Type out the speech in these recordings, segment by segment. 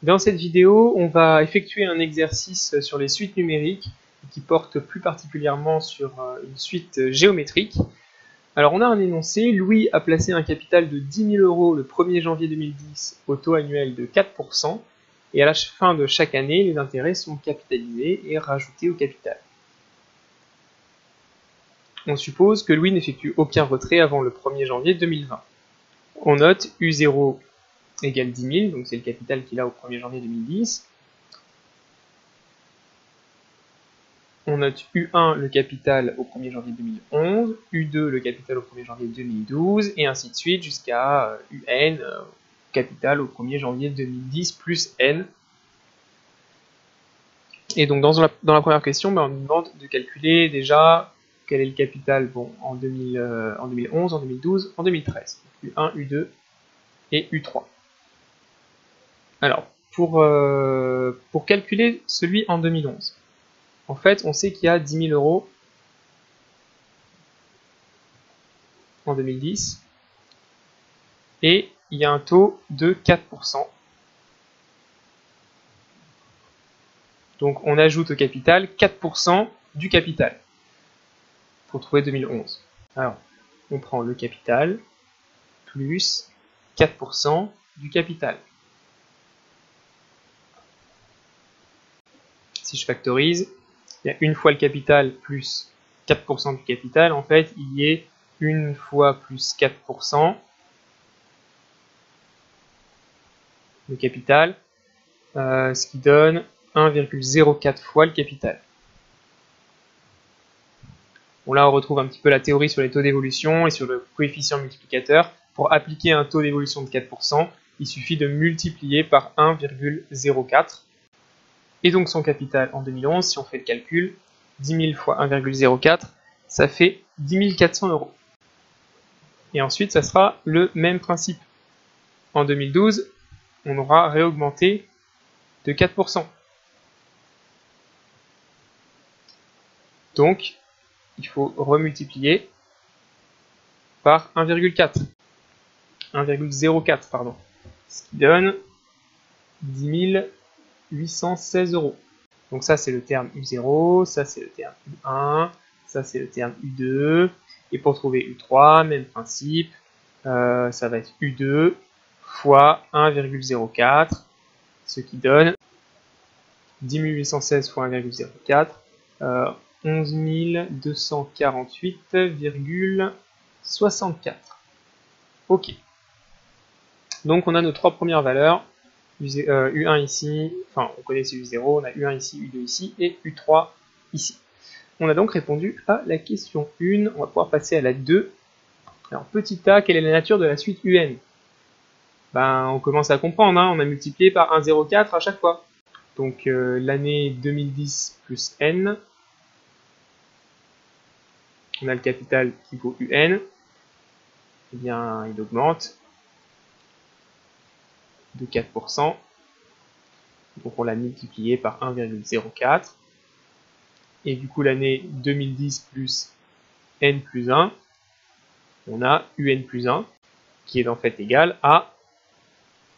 Dans cette vidéo, on va effectuer un exercice sur les suites numériques qui porte plus particulièrement sur une suite géométrique. Alors on a un énoncé, Louis a placé un capital de 10 000 € le 1er janvier 2010 au taux annuel de 4%, et à la fin de chaque année, les intérêts sont capitalisés et rajoutés au capital. On suppose que Louis n'effectue aucun retrait avant le 1er janvier 2020. On note U0 égale 10 000, donc c'est le capital qu'il a au 1er janvier 2010. On note U1 le capital au 1er janvier 2011, U2 le capital au 1er janvier 2012, et ainsi de suite jusqu'à UN capital au 1er janvier 2010 plus N. Et donc dans la première question, on nous demande de calculer déjà quel est le capital en 2011, en 2012, en 2013. U1, U2 et U3. Alors, pour calculer celui en 2011, en fait, on sait qu'il y a 10 000 € en 2010 et il y a un taux de 4%. Donc, on ajoute au capital 4% du capital pour trouver 2011. Alors, on prend le capital plus 4% du capital. Si je factorise, il y a une fois le capital plus 4% du capital, en fait, il y est une fois plus 4% le capital, ce qui donne 1,04 fois le capital. Bon, là, on retrouve un petit peu la théorie sur les taux d'évolution et sur le coefficient multiplicateur. Pour appliquer un taux d'évolution de 4%, il suffit de multiplier par 1,04. Et donc son capital en 2011, si on fait le calcul, 10 000 fois 1,04, ça fait 10 400 €. Et ensuite, ça sera le même principe. En 2012, on aura réaugmenté de 4%. Donc, il faut remultiplier par 1,04, pardon. Ce qui donne 10 816 €. Donc ça, c'est le terme U0, ça, c'est le terme U1, ça, c'est le terme U2. Et pour trouver U3, même principe, ça va être U2 fois 1,04, ce qui donne 10 816 fois 1,04, 11 248,64. Ok. Donc on a nos trois premières valeurs. U1 ici, enfin on connaît U0, on a U1 ici, U2 ici et U3 ici. On a donc répondu à la question 1, on va pouvoir passer à la 2. Alors petit a, quelle est la nature de la suite UN? On commence à comprendre, hein, on a multiplié par 1,04 à chaque fois. Donc l'année 2010 plus N, on a le capital qui vaut UN, et bien il augmente de 4%. Donc on l'a multiplié par 1,04. Et du coup l'année 2010 plus N plus 1, on a UN plus 1, qui est en fait égal à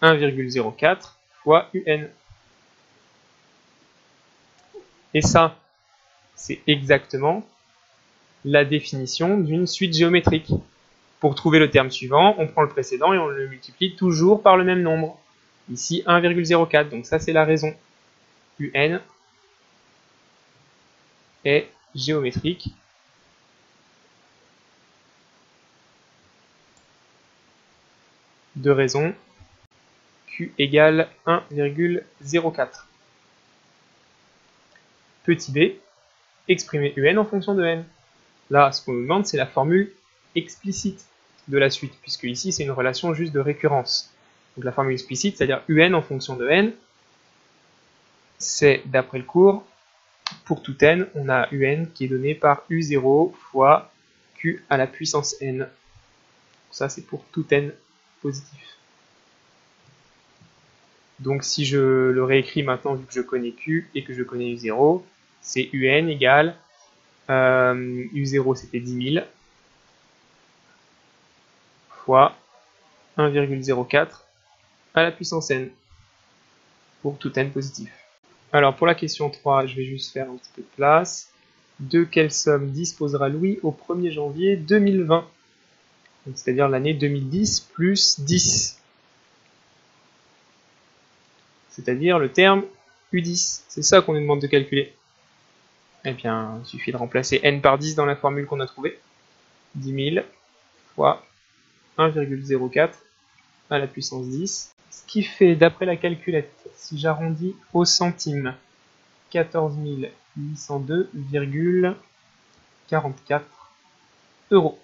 1,04 fois UN. Et ça, c'est exactement la définition d'une suite géométrique. Pour trouver le terme suivant, on prend le précédent et on le multiplie toujours par le même nombre. Ici 1,04, donc ça c'est la raison. UN est géométrique. De raison Q égale 1,04. Petit b, exprimer UN en fonction de N. Là, ce qu'on nous demande, c'est la formule explicite de la suite, puisque ici, c'est une relation juste de récurrence. Donc la formule explicite, c'est-à-dire UN en fonction de N, c'est, d'après le cours, pour tout N, on a UN qui est donné par U0 fois Q à la puissance N. Ça, c'est pour tout N positif. Donc si je le réécris maintenant, vu que je connais Q et que je connais U0, c'est UN égale U0 c'était 10 000 fois 1,04 à la puissance N. pour tout n positif. Alors pour la question 3, je vais juste faire un petit peu de place. De quelle somme disposera Louis au 1er janvier 2020 ? C'est-à-dire l'année 2010 plus 10. C'est-à-dire le terme U10. C'est ça qu'on nous demande de calculer. Eh bien, il suffit de remplacer n par 10 dans la formule qu'on a trouvée. 10 000 fois 1,04 à la puissance 10. Ce qui fait, d'après la calculette, si j'arrondis au centime, 14 802,44 €.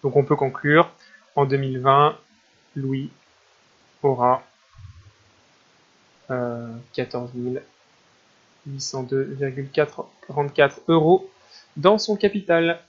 Donc on peut conclure, en 2020, Louis aura 14 802,44 € dans son capital.